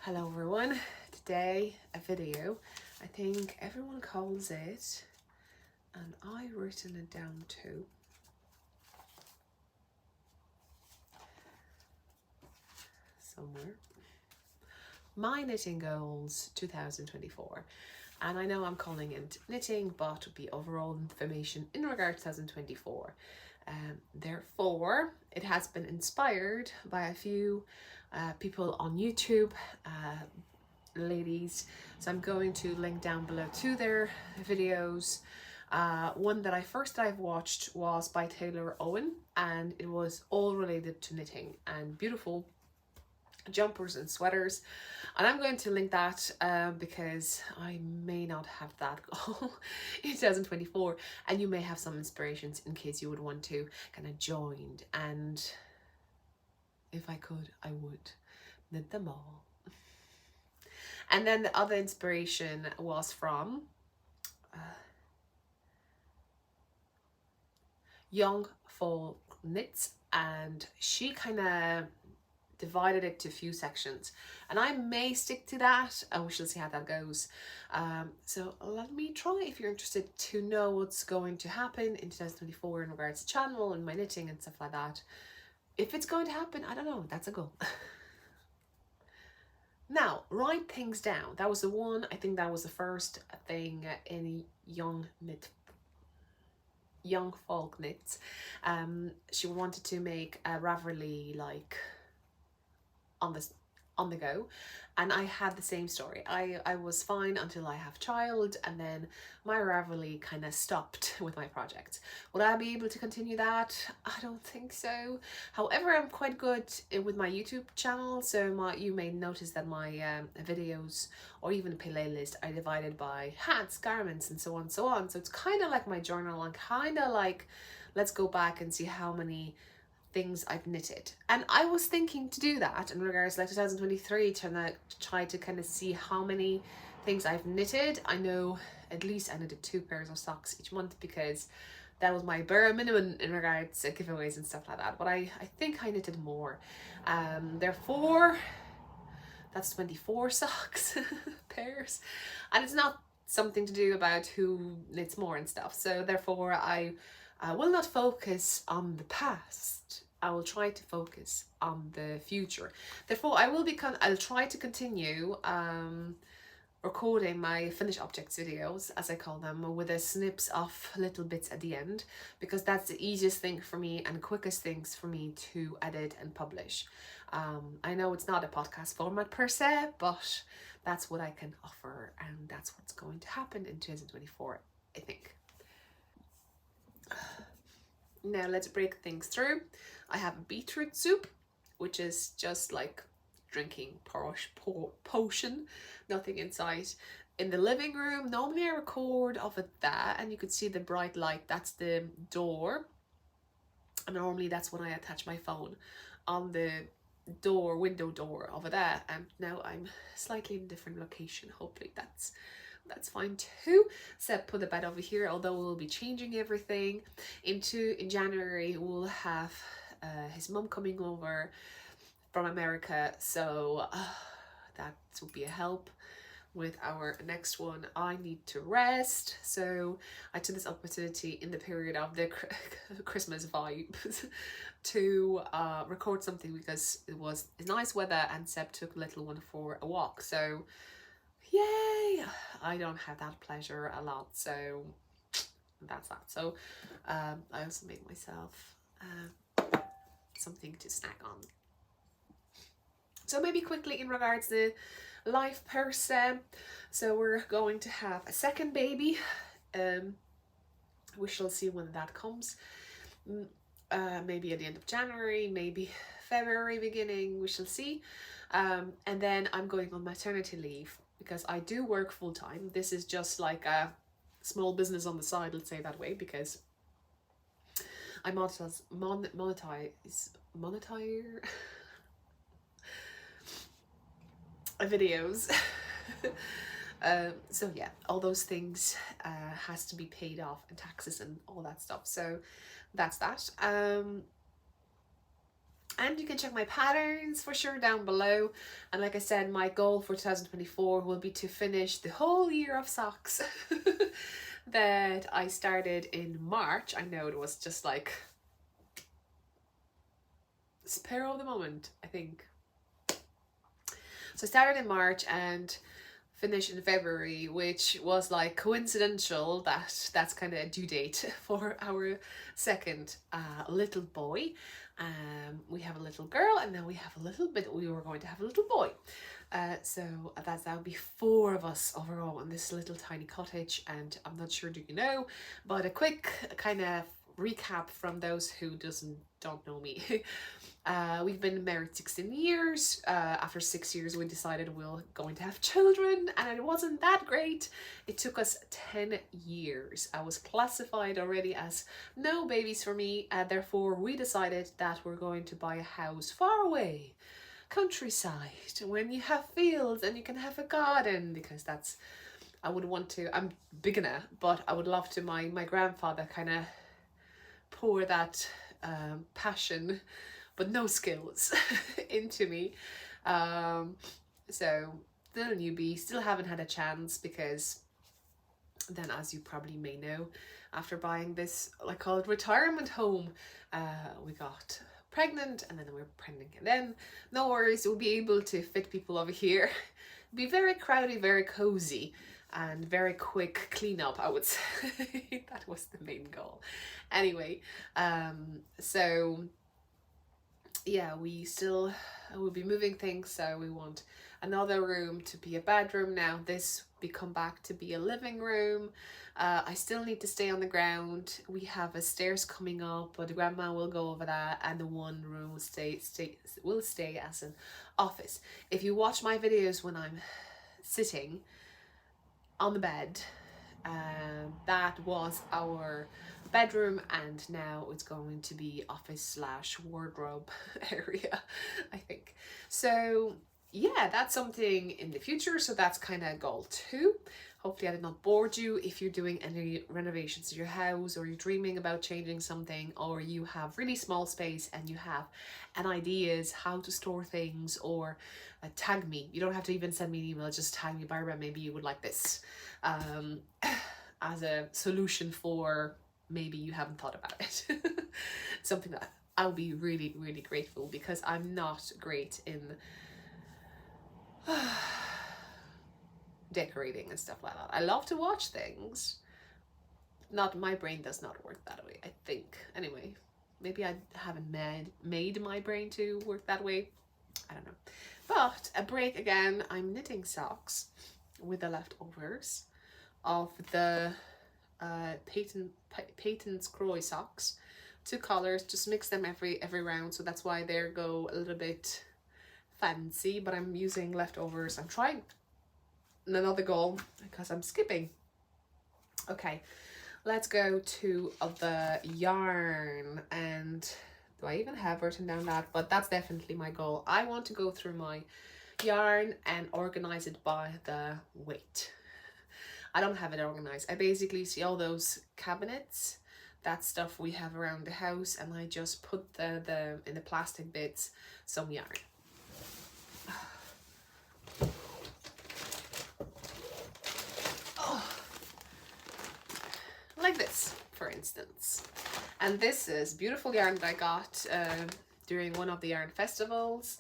Hello everyone, today a video, I think everyone calls it, and I've written it down too, somewhere, My Knitting Goals 2024. And I know I'm calling it knitting, but would be overall information in regard to 2024. Therefore, it has been inspired by a few people on YouTube, ladies. So I'm going to link down below to their videos. One that I've watched was by Taylor Owen, and it was all related to knitting and beautiful jumpers and sweaters, and I'm going to link that because I may not have that goal in 2024, and you may have some inspirations in case you would want to kind of join, and if I could, I would knit them all. And then the other inspiration was from Young Folk Knits, and she kind of divided it to a few sections, and I may stick to that, and we shall see how that goes. So let me try. If you're interested to know what's going to happen in 2024 in regards to channel and my knitting and stuff like that, if it's going to happen, I don't know, that's a goal. Now, write things down. That was the one, I think that was the first thing in Young Folk Knits. She wanted to make a RAVELRY like on the go, and I had the same story. I was fine until I have child, and then my RAVELRY kind of stopped with my project. Will I be able to continue that? I don't think so. However, I'm quite good with my YouTube channel, so you may notice that my videos or even playlist are divided by hats, garments, and so on and so on. So it's kind of like my journal, and kind of like, let's go back and see how many things I've knitted. And I was thinking to do that in regards to like 2023, to try to kind of see how many things I've knitted. I know at least I knitted 2 pairs of socks each month because that was my bare minimum in regards to giveaways and stuff like that, but I think I knitted more. Therefore that's 24 socks pairs, and it's not something to do about who knits more and stuff. So therefore I will not focus on the past. I will try to focus on the future. Therefore, I'll try to continue recording my finished objects videos, as I call them, with the snips of little bits at the end, because that's the easiest thing for me and quickest things for me to edit and publish. I know it's not a podcast format per se, but that's what I can offer, and that's what's going to happen in 2024, I think. Now let's break things through. I have a beetroot soup, which is just like drinking potion, nothing inside. In the living room, normally I record off of that, and you could see the bright light, that's the door. And normally that's when I attach my phone on the window door over there. And now I'm slightly in a different location. Hopefully that's fine too. So put the bed over here, although we'll be changing everything. In January we'll have his mum coming over from America, so that will be a help with our next one. I need to rest, so I took this opportunity in the period of the Christmas vibe to record something, because it's nice weather and Seb took little one for a walk, so yay! I don't have that pleasure a lot, so that's that. So I also made myself something to snack on. So maybe quickly in regards to life per se. So we're going to have a second baby. We shall see when that comes. Maybe at the end of January, maybe February beginning, we shall see. And then I'm going on maternity leave, because I do work full time. This is just like a small business on the side, let's say that way, because I monetize videos. So yeah, all those things has to be paid off, and taxes and all that stuff. So that's that. And you can check my patterns for sure down below. And like I said, my goal for 2024 will be to finish the whole year of socks that I started in March. I know it was just like spare of the moment, I think. So I started in March and finished in February, which was like coincidental that that's kind of a due date for our second little boy. We have a little girl, and then we have a little bit, we were going to have a little boy. So that would be 4 of us overall in this little tiny cottage. And I'm not sure, do you know, but a quick kind of recap from those who don't know me. We've been married 16 years. After 6 years, we decided we were going to have children, and it wasn't that great. It took us 10 years. I was classified already as no babies for me, therefore we decided that we're going to buy a house far away, countryside, when you have fields and you can have a garden, because that's, I would want to, I'm beginner, but I would love to, my grandfather kind of pour that passion but no skills into me. So still a newbie, still haven't had a chance, because then, as you probably may know, after buying this, I call it retirement home, we got pregnant, and then we were pregnant again. No worries, we'll be able to fit people over here. Be very crowded, very cozy, and very quick cleanup, I would say. That was the main goal. Anyway, so yeah, we still will be moving things, so we want another room to be a bedroom now. This become back to be a living room. I still need to stay on the ground. We have a stairs coming up, but the grandma will go over that, and the one room will stay as an office. If you watch my videos when I'm sitting on the bed, that was our bedroom, and now it's going to be office / wardrobe area, I think. So yeah, that's something in the future. So that's kind of goal 2. Hopefully I did not bore you. If you're doing any renovations to your house, or you're dreaming about changing something, or you have really small space and you have an ideas how to store things, or tag me. You don't have to even send me an email, just tag me, Barbara, maybe you would like this, as a solution for maybe you haven't thought about it. Something that I'll be really, really grateful, because I'm not great in decorating and stuff like that. I love to watch things. Not, my brain does not work that way, I think. Anyway, maybe I haven't made my brain to work that way. I don't know. But a break again, I'm knitting socks with the leftovers of the Peyton's Croy socks. 2 colors, just mix them every round, so that's why they go a little bit fancy, but I'm using leftovers. I'm trying another goal because I'm skipping. Okay, let's go to the yarn. And do I even have written down that? But that's definitely my goal. I want to go through my yarn and organize it by the weight. I don't have it organized. I basically see all those cabinets, that stuff we have around the house, and I just put in the plastic bits some yarn. Oh. Like this, for instance. And this is beautiful yarn that I got during one of the yarn festivals,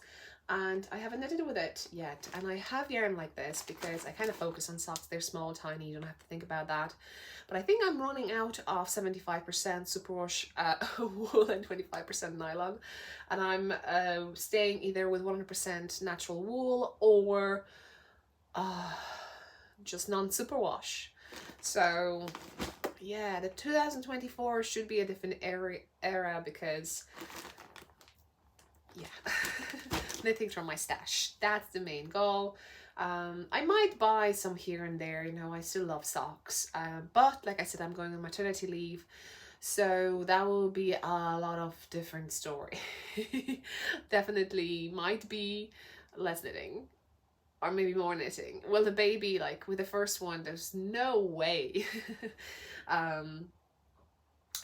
and I haven't knitted with it yet. And I have yarn like this because I kind of focus on socks. They're small, tiny, you don't have to think about that. But I think I'm running out of 75% superwash wool and 25% nylon, and I'm staying either with 100% natural wool or just non-superwash. So yeah, the 2024 should be a different era because yeah. Knitting from my stash, that's the main goal. I might buy some here and there, you know, I still love socks, but like I said, I'm going on maternity leave, so that will be a lot of different story. Definitely might be less knitting, or maybe more knitting. Well, the baby, like with the first one, there's no way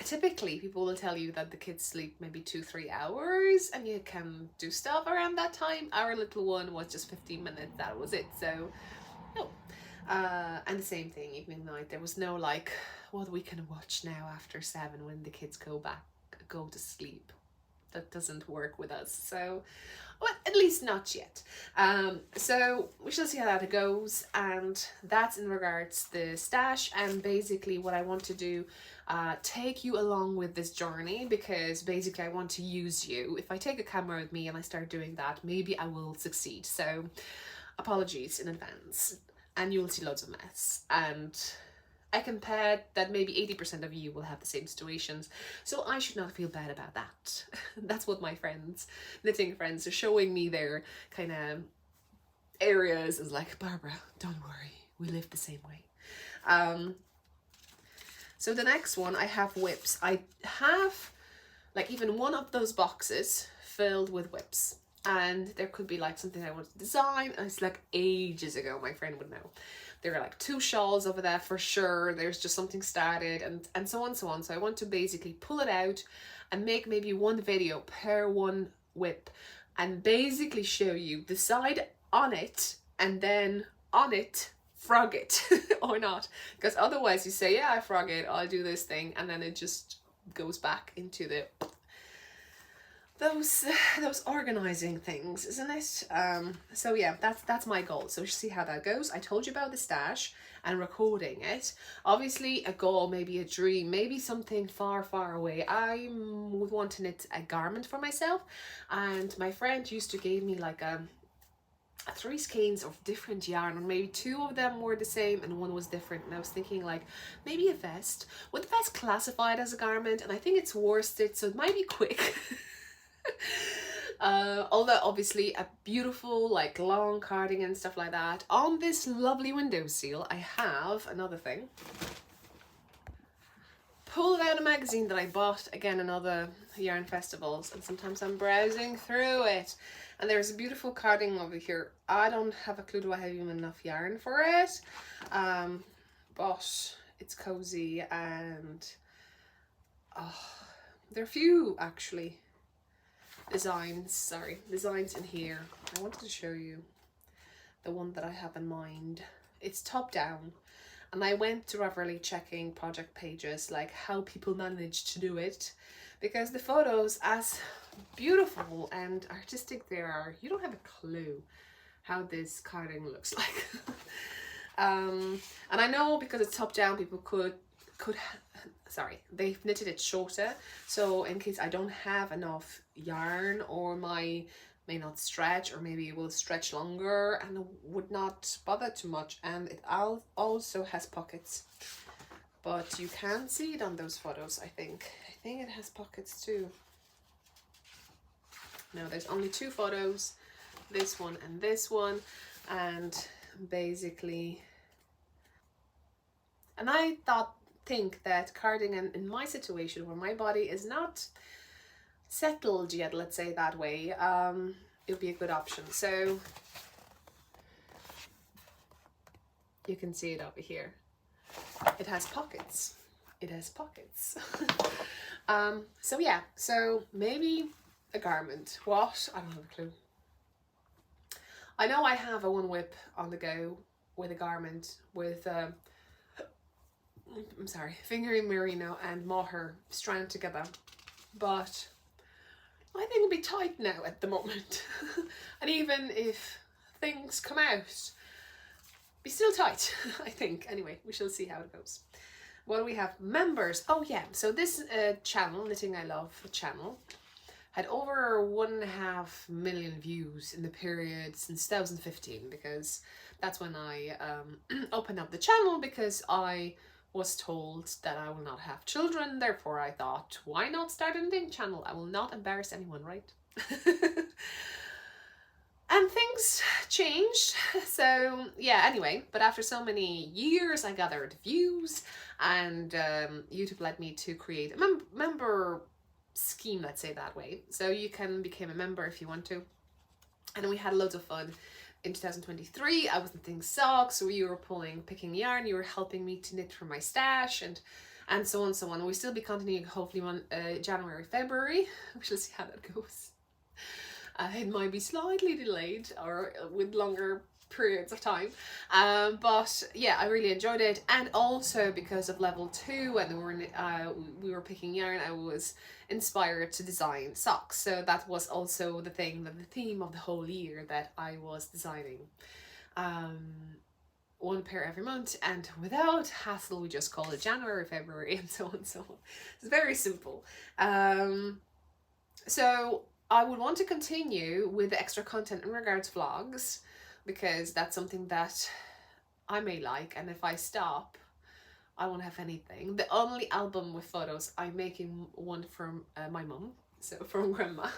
typically people will tell you that the kids sleep maybe 2-3 hours and you can do stuff around that time. Our little one was just 15 minutes, that was it. So no. And the same thing, evening night, there was no like, what we can watch now after 7 when the kids go to sleep. That doesn't work with us. So, well, at least not yet. So we shall see how that goes, and that's in regards to the stash. And basically what I want to do, take you along with this journey, because basically I want to use you. If I take a camera with me and I start doing that, maybe I will succeed. So apologies in advance, and you'll see loads of mess. And I can bet that maybe 80% of you will have the same situations, so I should not feel bad about that. That's what my friends, knitting friends, are showing me their kind of areas is like, Barbara, don't worry, we live the same way. So the next one, I have whips. I have like even one of those boxes filled with whips, and there could be like something I want to design, and it's like ages ago, my friend would know. There are like 2 shawls over there for sure. There's just something started, and so on, so on. So I want to basically pull it out and make maybe one video per one whip, and basically show you, decide on it, and then on it, frog it or not. Because otherwise you say, yeah, I frog it, I'll do this thing, and then it just goes back into the those organizing things, isn't it? So yeah, that's my goal. So we'll see how that goes. I told you about the stash and recording it. Obviously a goal, maybe a dream, maybe something far away. I would want to knit a garment for myself, and my friend used to give me like a 3 skeins of different yarn, and maybe 2 of them were the same and 1 was different, and I was thinking like maybe a vest. Would the vest classify it as a garment? And I think it's worsted, so it might be quick. Although obviously a beautiful like long cardigan, stuff like that. On this lovely windowsill I have another thing. Pulled out a magazine that I bought, again another yarn festivals, and sometimes I'm browsing through it, and there's a beautiful cardigan over here. I don't have a clue, do I have even enough yarn for it? But it's cozy, and there are a few actually designs in here. I wanted to show you the one that I have in mind. It's top down, and I went to RAVELRY checking project pages, like how people manage to do it, because the photos, as beautiful and artistic they are, you don't have a clue how this cardigan looks like. And I know because it's top down, people they've knitted it shorter, so in case I don't have enough yarn, or may not stretch, or maybe it will stretch longer and would not bother too much. And it also has pockets, but you can see it on those photos. I think it has pockets too. No, there's only 2 photos, this one and this one, and basically, and I think that cardigan, in my situation where my body is not settled yet, let's say that way, it would be a good option. So you can see it over here. It has pockets. So yeah, so maybe a garment. What? I don't have a clue. I know I have a 1 whip on the go with a garment with fingering merino and mohair strand together, but I think it'll be tight now at the moment. And even if things come out, be still tight, I think. Anyway, we shall see how it goes. What do we have? Members. Oh yeah, so this channel, Knitting I Love channel, had over 1.5 million views in the period since 2015, because that's when I opened up the channel, because I was told that I will not have children. Therefore I thought, why not start a knitting channel? I will not embarrass anyone, right? And things changed. So yeah, anyway, but after so many years I gathered views, and YouTube led me to create a member scheme, let's say that way. So you can become a member if you want to. And we had loads of fun. In 2023, I was knitting socks, so you were picking yarn, you were helping me to knit from my stash, and and so on and so on. We'll still be continuing hopefully on January, February. We shall see how that goes. It might be slightly delayed or with longer periods of time, but yeah, I really enjoyed it. And also because of level 2, when we were picking yarn, I was inspired to design socks. So that was also the theme of the whole year, that I was designing one pair every month, and without hassle we just call it January, February, and so on and so on. It's very simple. So I would want to continue with the extra content in regards to vlogs, because that's something that I may like, and if I stop, I won't have anything. The only album with photos, I'm making one from my mum, so from grandma.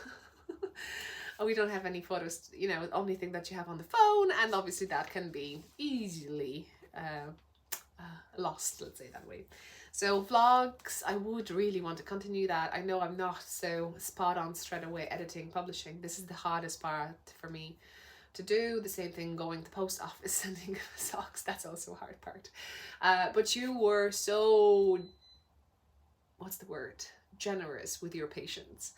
We don't have any photos, you know, the only thing that you have on the phone, and obviously that can be easily lost, let's say that way. So vlogs, I would really want to continue that. I know I'm not so spot on straight away editing, publishing. This is the hardest part for me to do. The same thing going to post office, sending socks, that's also a hard part. But you were so, what's the word? Generous with your patience.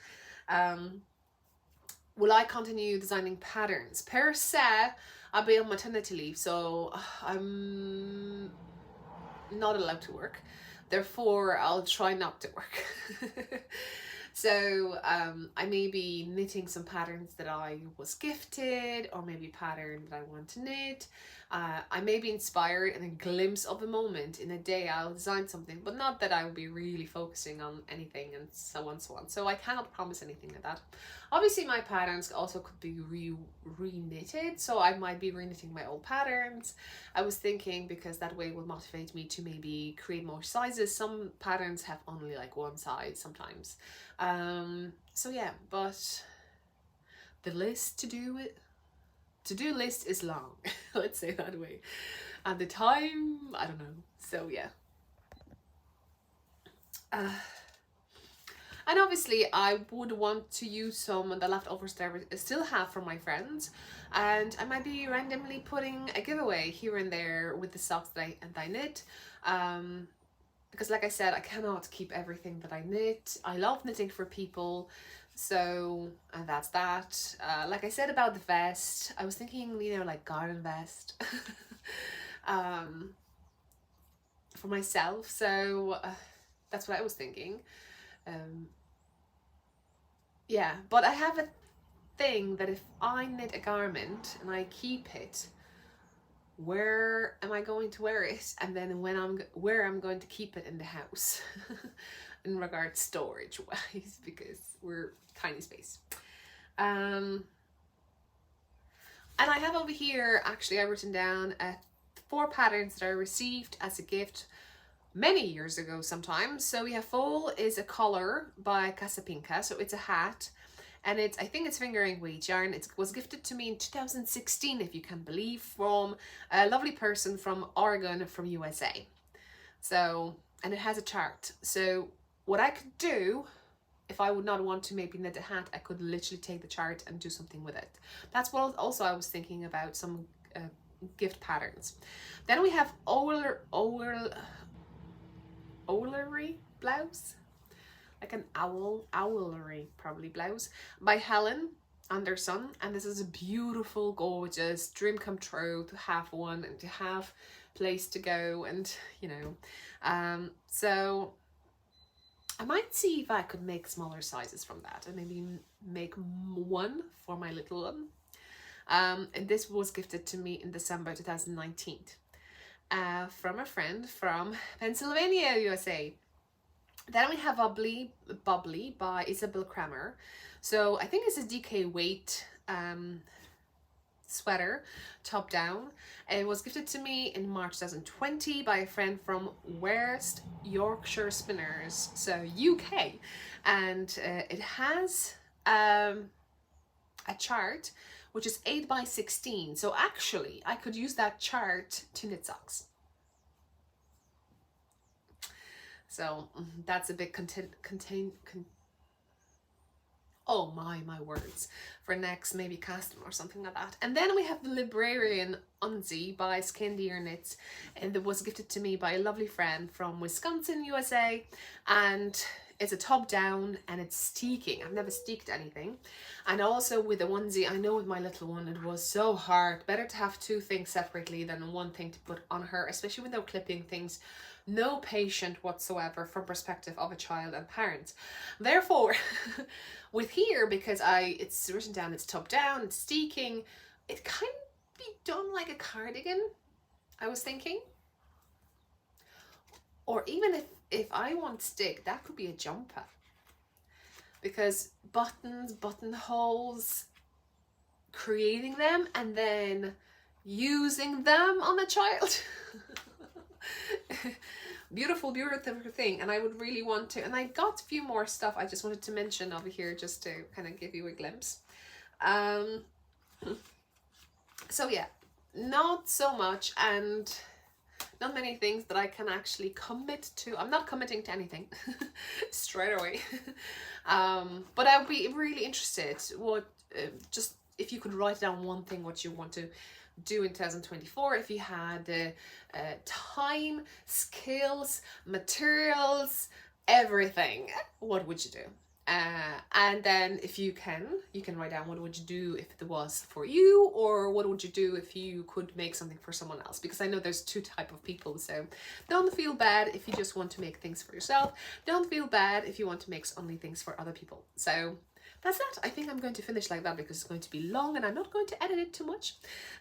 Will I continue designing patterns? Per se, I'll be on maternity leave, so I'm not allowed to work. Therefore, I'll try not to work. So I may be knitting some patterns that I was gifted, or maybe a pattern that I want to knit. I may be inspired in a glimpse of a moment in a day. I'll design something, but not that I will be really focusing on anything, and so on, so on. So I cannot promise anything like that. Obviously my patterns also could be re-knitted, so I might be re-knitting my old patterns. I was thinking, because that way will motivate me to maybe create more sizes. Some patterns have only like one size sometimes. So yeah, but the list to-do list is long, let's say that way, and the time, I don't know. So yeah, and obviously I would want to use some of the leftovers that I still have from my friends, and I might be randomly putting a giveaway here and there with the socks that I knit, because like I said, I cannot keep everything that I knit. I love knitting for people. So, and that's that. Like I said about the vest, I was thinking, you know, like garden vest for myself. So that's what I was thinking. Yeah, but I have a thing that if I knit a garment and I keep it, where am I going to wear it? And then where I'm going to keep it in the house in regards storage wise, because we're tiny space. And I have over here, actually I've written down 4 patterns that I received as a gift many years ago sometimes. So we have Fall is a collar by Casapinka, so it's a hat, and I think it's fingering weight yarn. It was gifted to me in 2016, if you can believe, from a lovely person from Oregon, from USA. So, and it has a chart. So what I could do, if I would not want to maybe knit a hat, I could literally take the chart and do something with it. That's what also I was thinking about, some gift patterns. Then we have owlery blouse, like an owlery probably blouse by Helen Anderson, and this is a beautiful, gorgeous dream come true to have one and to have place to go, and you know, so I might see if I could make smaller sizes from that, and maybe make one for my little one. And this was gifted to me in December 2019 from a friend from Pennsylvania, USA. Then we have Bubbly by Isabel Kramer. So I think it's a DK weight sweater, top down. It was gifted to me in March 2020 by a friend from West Yorkshire Spinners, so UK, and it has a chart which is 8 by 16. So actually I could use that chart to knit socks. So that's a bit Oh my words, for next maybe casting or something like that. And then we have the Librarian Onie by Skin Deer Knits, and it was gifted to me by a lovely friend from Wisconsin, USA, and it's a top down and it's steeking. I've never steeked anything. And also with the onesie, I know with my little one it was so hard. Better to have two things separately than one thing to put on her, especially without clipping things. No patient whatsoever from perspective of a child and parent. Therefore, with here, because it's written down, it's top down, it's steeking, it kind of be done like a cardigan, I was thinking. Or even if I want stick, that could be a jumper. Because buttons, buttonholes, creating them and then using them on a child. Beautiful thing. And I would really want to, and I got a few more stuff I just wanted to mention over here just to kind of give you a glimpse. So yeah, not so much, and not many things that I can actually commit to. I'm not committing to anything straight away. But I would be really interested what just if you could write down one thing what you want to do in 2024, if you had time, skills, materials, everything, what would you do? And then if you can write down what would you do if it was for you, or what would you do if you could make something for someone else, because I know there's two type of people. So don't feel bad if you just want to make things for yourself. Don't feel bad if you want to make only things for other people. So that's that. I think I'm going to finish like that because it's going to be long and I'm not going to edit it too much.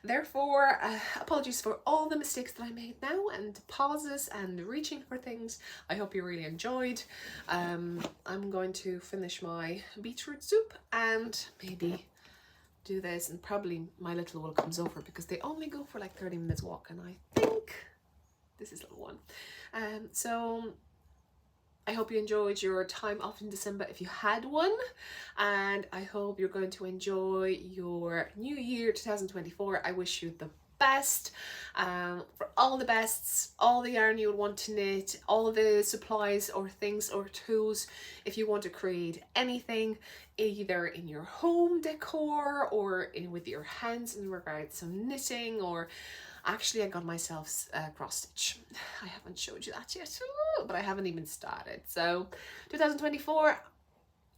Therefore, apologies for all the mistakes that I made now and pauses and reaching for things. I hope you really enjoyed. I'm going to finish my beetroot soup and maybe do this, and probably my little one comes over because they only go for like 30 minutes walk, and I think this is little one. So I hope you enjoyed your time off in December if you had one, and I hope you're going to enjoy your new year 2024. I wish you the best, for all the bests, all the yarn you would want to knit, all the supplies or things or tools if you want to create anything, either in your home decor or with your hands in regards to knitting. Or actually, I got myself cross stitch. I haven't showed you that yet, but I haven't even started. So 2024,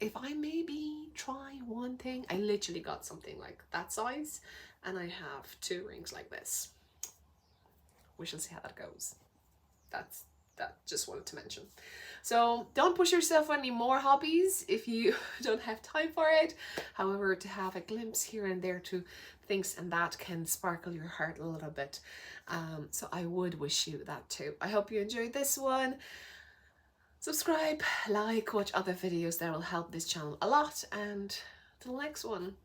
if I maybe try one thing, I literally got something like that size and I have 2 rings like this. We shall see how that goes. That just wanted to mention. So don't push yourself on any more hobbies if you don't have time for it. However, to have a glimpse here and there to things, and that can sparkle your heart a little bit. So I would wish you that too. I hope you enjoyed this one. Subscribe, like, watch other videos that will help this channel a lot, and till the next one.